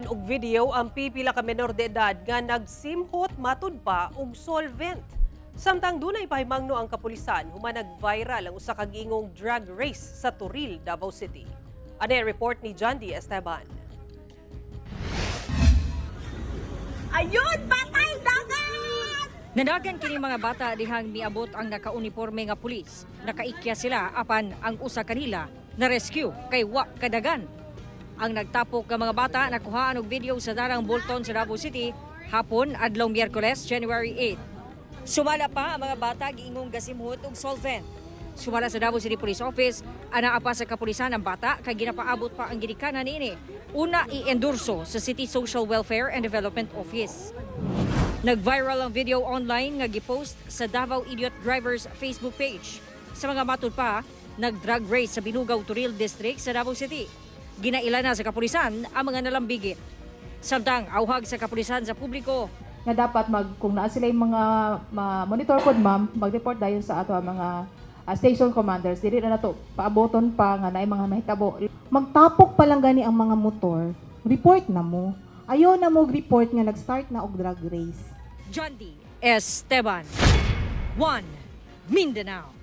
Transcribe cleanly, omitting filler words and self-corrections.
og video ang pipila ka menor de edad nga nagsimhot matud pa og solvent. Samtang dunay pahimangno ang kapulisan, human nag-viral ang usa ka giingong drag race sa Turil, Davao City. Ano ang report ni John D. Esteban? Ayun! Patay! Dagat! Nanagan kini mga bata dihang miabot ang nakauniporme nga pulis. Nakaikya sila apan ang usa kanila na rescue kay wa kadagan. Ang nagtapok nga mga bata nakuhaan og video sa darang Bolton sa Davao City hapon adlaw Miyerkules, January 8. Sumala pa ang mga bata giingong gasimhot og solvent. Sumala sa Davao City Police Office, anaa pa sa kapulisan ang bata kay ginapaabot pa ang gidikanan niini. Una i-endorso sa City Social Welfare and Development Office. Nag-viral ang video online nga gipost sa Davao Idiot Drivers Facebook page. Sa mga matud pa, nag-drag race sa Binugaw, Turil District sa Davao City. Ginaila na sa kapulisan ang mga nalambigit. Samtang auhag sa kapulisan sa publiko nga dapat kung naa sila yung mga monitor pod ma'am, mag-report dayon sa ato mga station commanders. Dili na nato paaboton pa nga naay mga mahitabo. Magtapok pa lang gani ang mga motor, report na mo. Ayaw na mo report nga nag-start na og drag race. John D. Esteban, 1 Mindanao.